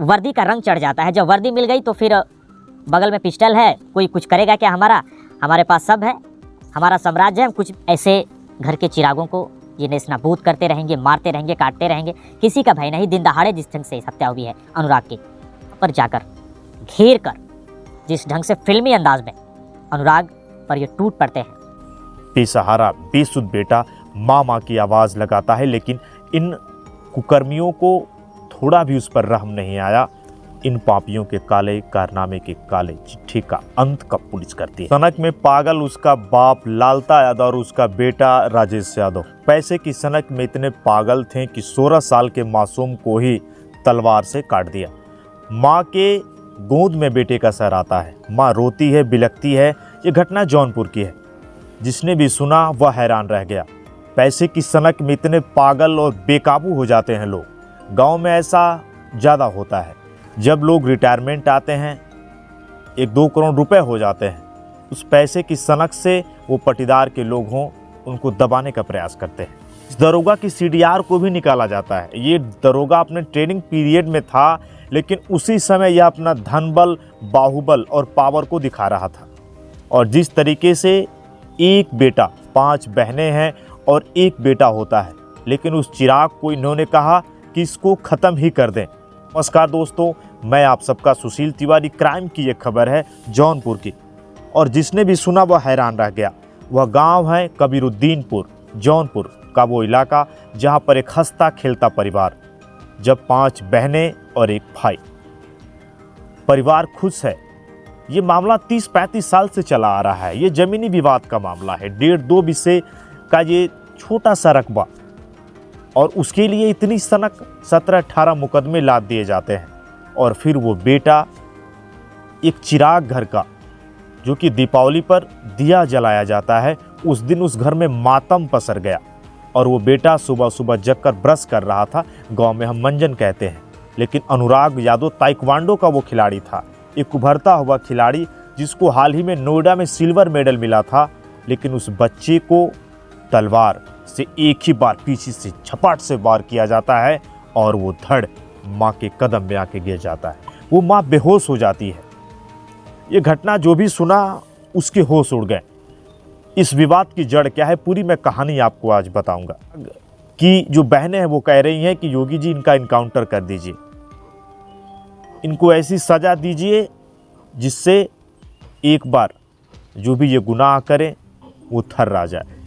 वर्दी का रंग चढ़ जाता है। जब वर्दी मिल गई तो फिर बगल में पिस्टल है, कोई कुछ करेगा क्या हमारा, हमारे पास सब है, हमारा साम्राज्य है, हम कुछ ऐसे घर के चिरागों को ये नेस्तनाबूद करते रहेंगे, मारते रहेंगे, काटते रहेंगे, किसी का भय नहीं। दिन दहाड़े जिस ढंग से हत्या हुई है अनुराग की, पर जाकर घेर कर जिस ढंग से फिल्मी अंदाज में अनुराग पर ये टूट पड़ते हैं। बेसहारा बेसुध बेटा माँ माँ की आवाज़ लगाता है, लेकिन इन कुकर्मियों को थोड़ा भी उस पर रहम नहीं आया। इन पापियों के काले कारनामे के काले चिट्ठी का अंत कब पुलिस करती है। सनक में पागल उसका बाप लालता यादव और उसका बेटा राजेश यादव पैसे की सनक में इतने पागल थे कि 16 साल के मासूम को ही तलवार से काट दिया। माँ के गोद में बेटे का सर आता है, माँ रोती है, बिलखती है। ये घटना जौनपुर की है। जिसने भी सुना वह हैरान रह गया। पैसे की सनक में इतने पागल और बेकाबू हो जाते हैं लोग। गांव में ऐसा ज़्यादा होता है। जब लोग रिटायरमेंट आते हैं, 1-2 करोड़ रुपए हो जाते हैं, उस पैसे की सनक से वो पटीदार के लोग हों, उनको दबाने का प्रयास करते हैं। इस दरोगा की सीडीआर को भी निकाला जाता है। ये दरोगा अपने ट्रेनिंग पीरियड में था, लेकिन उसी समय यह अपना धनबल, बाहुबल और पावर को दिखा रहा था। और जिस तरीके से एक बेटा, 5 बहनें हैं और एक बेटा होता है, लेकिन उस चिराग को इन्होंने कहा कि इसको ख़त्म ही कर दें। नमस्कार दोस्तों, मैं आप सबका सुशील तिवारी। क्राइम की ये खबर है जौनपुर की, और जिसने भी सुना वह हैरान रह गया। वह गांव है कबीरुद्दीनपुर, जौनपुर का वो इलाका जहां पर एक हंसता खेलता परिवार, जब 5 बहनें और एक भाई। परिवार खुश है। ये मामला 30-35 साल से चला आ रहा है। ये ज़मीनी विवाद का मामला है। 1.5-2 बिस्से का ये छोटा सा रकबा, और उसके लिए इतनी सनक, 17-18 मुकदमे लाद दिए जाते हैं। और फिर वो बेटा, एक चिराग घर का, जो कि दीपावली पर दिया जलाया जाता है, उस दिन उस घर में मातम पसर गया। और वो बेटा सुबह सुबह जगकर ब्रश कर रहा था। गांव में हम मंजन कहते हैं। लेकिन अनुराग यादव ताइक्वांडो का वो खिलाड़ी था, एक उभरता हुआ खिलाड़ी जिसको हाल ही में नोएडा में सिल्वर मेडल मिला था। लेकिन उस बच्चे को तलवार से एक ही बार पीछे से झपाट से वार किया जाता है, और वो धड़ माँ के कदम में आके गिर जाता है। वो माँ बेहोश हो जाती है। ये घटना जो भी सुना उसके होश उड़ गए। इस विवाद की जड़ क्या है, पूरी मैं कहानी आपको आज बताऊंगा। कि जो बहनें हैं वो कह रही हैं कि योगी जी इनका इनकाउंटर कर दीजिए, इनको ऐसी सज़ा दीजिए जिससे एक बार जो भी ये गुनाह करें वो थर्रा जाए।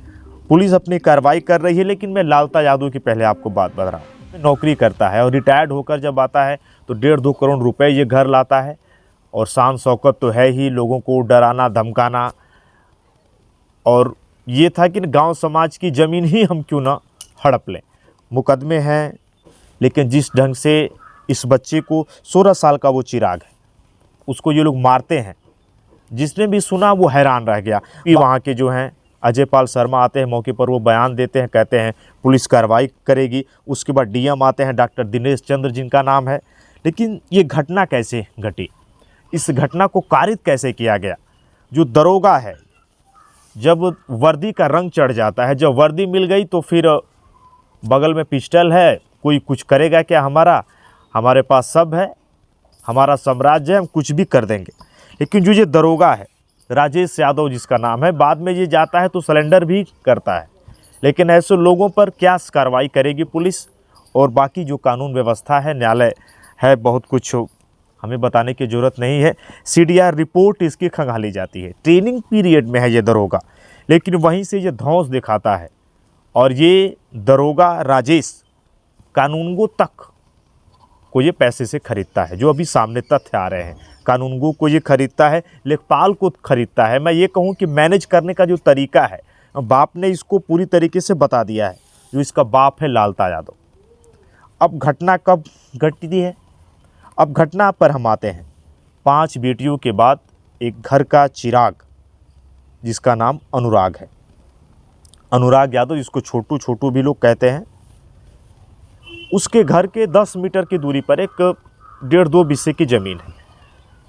पुलिस अपनी कार्रवाई कर रही है, लेकिन मैं लालता यादव की पहले आपको बात बता रहा हूँ। नौकरी करता है और रिटायर्ड होकर जब आता है तो 1.5-2 करोड़ रुपए ये घर लाता है। और शान शौकत तो है ही, लोगों को डराना धमकाना। और ये था कि गांव समाज की ज़मीन ही हम क्यों ना हड़प लें। मुकदमे हैं, लेकिन जिस ढंग से इस बच्चे को, 16 साल का वो चिराग है, उसको ये लोग मारते हैं, जिसने भी सुना वो हैरान रह गया। वहाँ के जो हैं अजय पाल शर्मा आते हैं मौके पर, वो बयान देते हैं, कहते हैं पुलिस कार्रवाई करेगी। उसके बाद डीएम आते हैं, डॉक्टर दिनेश चंद्र जिनका नाम है। लेकिन ये घटना कैसे घटी, इस घटना को कारित कैसे किया गया। जो दरोगा है, जब वर्दी का रंग चढ़ जाता है, जब वर्दी मिल गई तो फिर बगल में पिस्टल है, कोई कुछ करेगा क्या हमारा, हमारे पास सब है, हमारा साम्राज्य है, हम कुछ भी कर देंगे। लेकिन जो ये दरोगा है, राजेश यादव जिसका नाम है, बाद में ये जाता है तो सरेंडर भी करता है। लेकिन ऐसे लोगों पर क्या कार्रवाई करेगी पुलिस, और बाकी जो कानून व्यवस्था है, न्यायालय है, बहुत कुछ हमें बताने की ज़रूरत नहीं है। सीडीआर रिपोर्ट इसकी खंगाली जाती है। ट्रेनिंग पीरियड में है ये दरोगा, लेकिन वहीं से ये धौंस दिखाता है। और ये दरोगा राजेश कानूनगो तक को ये पैसे से खरीदता है। जो अभी सामने तथ्य आ रहे हैं, कानूनगो को ये खरीदता है, लेखपाल को खरीदता है। मैं ये कहूँ कि मैनेज करने का जो तरीका है, बाप ने इसको पूरी तरीके से बता दिया है। जो इसका बाप है लालता यादव। अब घटना कब घटती है, अब घटना पर हम आते हैं। 5 बेटियों के बाद एक घर का चिराग, जिसका नाम अनुराग है। अनुराग यादव, जिसको छोटू छोटू भी लोग कहते हैं, उसके घर के 10 मीटर की दूरी पर एक 1.5-2 बिस्से की ज़मीन है।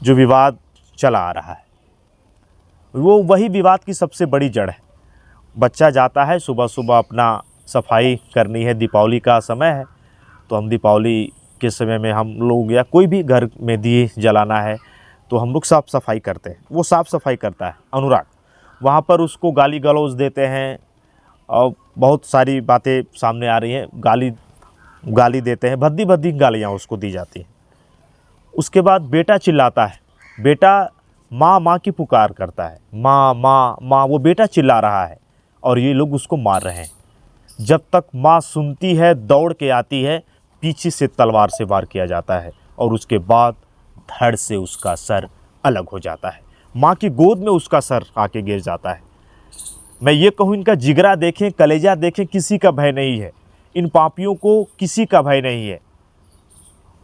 जो विवाद चला आ रहा है, वो वही विवाद की सबसे बड़ी जड़ है। बच्चा जाता है, सुबह सुबह अपना सफाई करनी है, दीपावली का समय है, तो हम दीपावली के समय में हम लोग या कोई भी घर में दिए जलाना है तो हम लोग साफ़ सफाई करते हैं। वो साफ़ सफाई करता है अनुराग, वहाँ पर उसको गाली गलौज देते हैं और बहुत सारी बातें सामने आ रही हैं, गाली देते हैं, भद्दी भद्दी गालियाँ उसको दी जाती हैं। उसके बाद बेटा चिल्लाता है, बेटा माँ माँ की पुकार करता है, माँ माँ माँ, वो बेटा चिल्ला रहा है और ये लोग उसको मार रहे हैं। जब तक माँ सुनती है दौड़ के आती है, पीछे से तलवार से वार किया जाता है और उसके बाद धड़ से उसका सर अलग हो जाता है। माँ की गोद में उसका सर आके गिर जाता है। मैं ये कहूँ, इनका जिगरा देखें, कलेजा देखें, किसी का भय नहीं है, इन पापियों को किसी का भय नहीं है।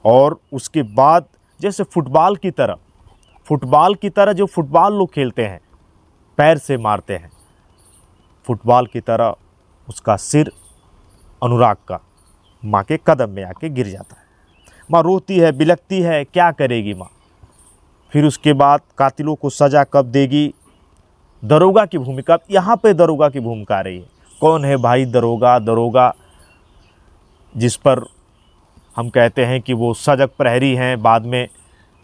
और उसके बाद जैसे फुटबॉल की तरह जो फुटबॉल लोग खेलते हैं, पैर से मारते हैं, फुटबॉल की तरह उसका सिर अनुराग का माँ के कदम में आके गिर जाता है। माँ रोती है, बिलखती है, क्या करेगी माँ। फिर उसके बाद कातिलों को सज़ा कब देगी, दरोगा की भूमिका, यहाँ पे दरोगा की भूमिका आ रही है। कौन है भाई दरोगा? दरोगा जिस पर हम कहते हैं कि वो सजग प्रहरी हैं, बाद में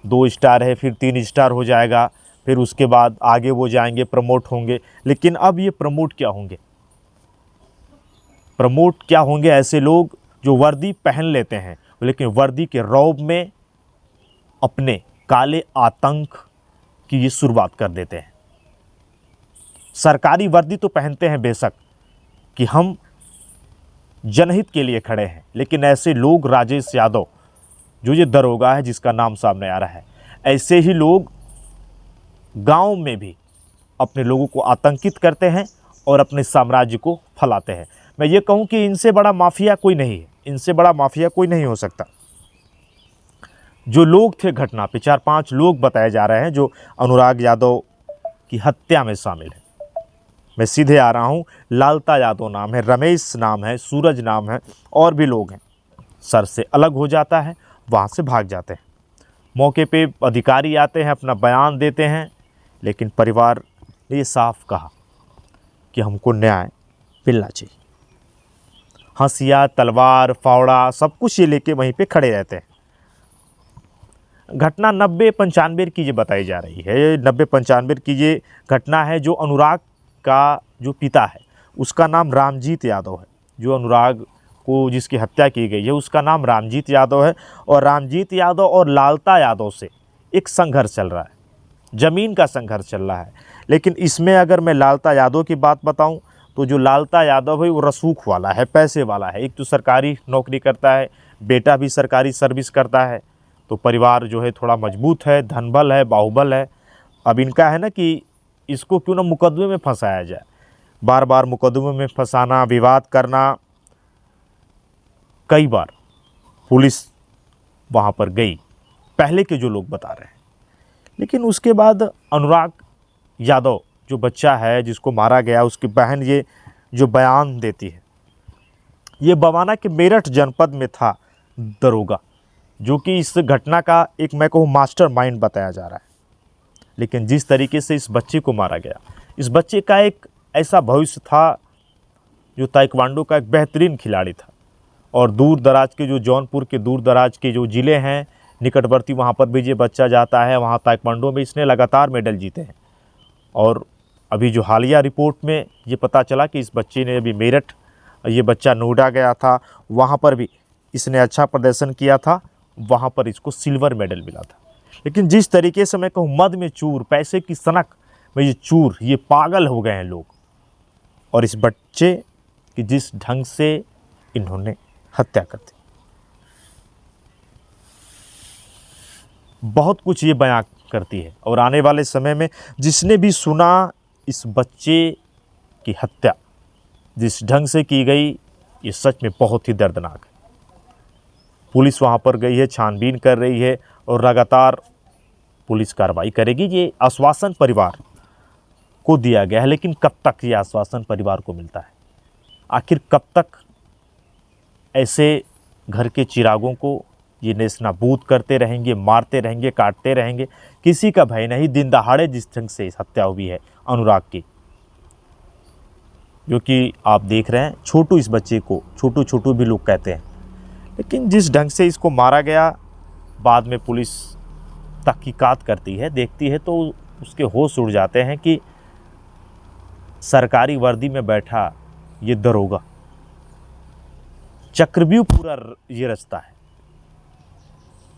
2 स्टार है, फिर 3 स्टार हो जाएगा, फिर उसके बाद आगे वो जाएंगे, प्रमोट होंगे। लेकिन अब ये प्रमोट क्या होंगे? प्रमोट क्या होंगे? ऐसे लोग जो वर्दी पहन लेते हैं लेकिन वर्दी के रौब में अपने काले आतंक की ये शुरुआत कर देते हैं। सरकारी वर्दी तो पहनते हैं बेशक कि हम जनहित के लिए खड़े हैं, लेकिन ऐसे लोग, राजेश यादव जो ये दरोगा है जिसका नाम सामने आ रहा है, ऐसे ही लोग गांव में भी अपने लोगों को आतंकित करते हैं और अपने साम्राज्य को फैलाते हैं। मैं ये कहूं कि इनसे बड़ा माफिया कोई नहीं है, इनसे बड़ा माफिया कोई नहीं हो सकता। जो लोग थे घटना पे, 4-5 लोग बताए जा रहे हैं जो अनुराग यादव की हत्या में शामिल है। मैं सीधे आ रहा हूँ, लालता यादव नाम है, रमेश नाम है, सूरज नाम है, और भी लोग हैं। सर से अलग हो जाता है, वहाँ से भाग जाते हैं। मौके पे अधिकारी आते हैं, अपना बयान देते हैं, लेकिन परिवार ने ये साफ कहा कि हमको न्याय मिलना चाहिए। हंसिया, तलवार, फावड़ा, सब कुछ ये लेके वहीं पे खड़े रहते हैं। घटना 90-95 की ये बताई जा रही है। 90-95 की ये घटना है। जो अनुराग का जो पिता है उसका नाम रामजीत यादव है। जो अनुराग को जिसकी हत्या की गई है उसका नाम रामजीत यादव है। और रामजीत यादव और लालता यादव से एक संघर्ष चल रहा है, ज़मीन का संघर्ष चल रहा है। लेकिन इसमें अगर मैं लालता यादव की बात बताऊं तो जो लालता यादव है वो रसूख वाला है, पैसे वाला है। एक तो सरकारी नौकरी करता है, बेटा भी सरकारी सर्विस करता है, तो परिवार जो है थोड़ा मजबूत है, धनबल है, बाहुबल है। अब इनका है ना कि इसको क्यों ना मुकदमे में फंसाया जाए, बार बार मुकदमे में फंसाना, विवाद करना। कई बार पुलिस वहाँ पर गई, पहले के जो लोग बता रहे हैं। लेकिन उसके बाद अनुराग यादव जो बच्चा है जिसको मारा गया, उसकी बहन ये जो बयान देती है, ये बवाना के मेरठ जनपद में था दरोगा, जो कि इस घटना का एक मैं कहूँ मास्टर माइंड बताया जा रहा है। लेकिन जिस तरीके से इस बच्चे को मारा गया, इस बच्चे का एक ऐसा भविष्य था, जो ताइक्वांडो का एक बेहतरीन खिलाड़ी था। और दूर दराज के जो जौनपुर के दूर दराज के जो ज़िले हैं निकटवर्ती, वहाँ पर भी ये बच्चा जाता है। वहाँ ताइक्वांडो में इसने लगातार मेडल जीते हैं। और अभी जो हालिया रिपोर्ट में ये पता चला कि इस बच्चे ने अभी मेरठ, ये बच्चा नोएडा गया था, वहाँ पर भी इसने अच्छा प्रदर्शन किया था, वहाँ पर इसको सिल्वर मेडल मिला था। लेकिन जिस तरीके से मैं कहूँ मद में चूर, पैसे की सनक में ये चूर, ये पागल हो गए हैं लोग। और इस बच्चे की जिस ढंग से इन्होंने हत्या कर दी, बहुत कुछ ये बयां करती है। और आने वाले समय में जिसने भी सुना इस बच्चे की हत्या जिस ढंग से की गई, ये सच में बहुत ही दर्दनाक है। पुलिस वहाँ पर गई है, छानबीन कर रही है और लगातार पुलिस कार्रवाई करेगी। ये आश्वासन परिवार को दिया गया है, लेकिन कब तक ये आश्वासन परिवार को मिलता है? आखिर कब तक ऐसे घर के चिरागों को ये नेस्तनाबूद करते रहेंगे, मारते रहेंगे, काटते रहेंगे? किसी का भय नहीं। दिन दहाड़े जिस ढंग से हत्या हुई है अनुराग की, जो कि आप देख रहे हैं, छोटू, इस बच्चे को छोटू छोटू भी लोग कहते हैं, लेकिन जिस ढंग से इसको मारा गया, बाद में पुलिस तहकीकात करती है, देखती है, तो उसके होश उड़ जाते हैं कि सरकारी वर्दी में बैठा ये दरोगा, चक्रव्यूह पूरा ये रचता है।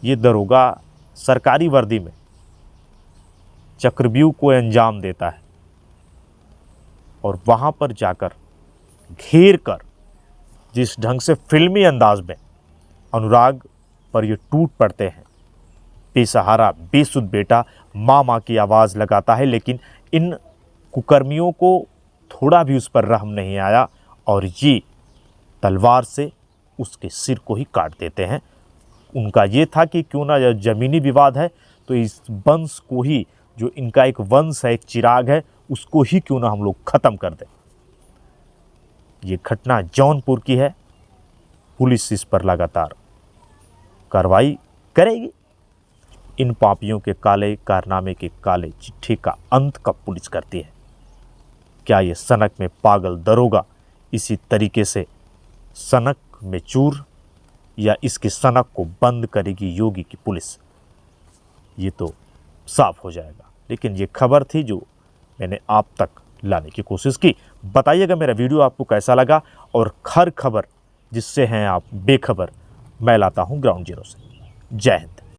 ये दरोगा सरकारी वर्दी में चक्रव्यूह को अंजाम देता है और वहाँ पर जाकर घेर कर जिस ढंग से फिल्मी अंदाज में अनुराग पर ये टूट पड़ते हैं। बेसहारा बेसुध बेटा माँ माँ की आवाज़ लगाता है, लेकिन इन कुकर्मियों को थोड़ा भी उस पर रहम नहीं आया और ये तलवार से उसके सिर को ही काट देते हैं। उनका ये था कि क्यों ना यह ज़मीनी विवाद है तो इस वंश को ही, जो इनका एक वंश है, एक चिराग है, उसको ही क्यों ना हम लोग ख़त्म कर दें। ये घटना जौनपुर की है। पुलिस इस पर लगातार कार्रवाई करेगी। इन पापियों के काले कारनामे के काले चिट्ठे का अंत कब पुलिस करती है? क्या ये सनक में पागल दरोगा इसी तरीके से सनक में चूर, या इसकी सनक को बंद करेगी योगी की पुलिस? ये तो साफ हो जाएगा। लेकिन ये खबर थी जो मैंने आप तक लाने की कोशिश की। बताइएगा मेरा वीडियो आपको कैसा लगा, और हर खबर जिससे हैं आप बेखबर मैं लाता हूँ ग्राउंड जीरो से। जय हिंद।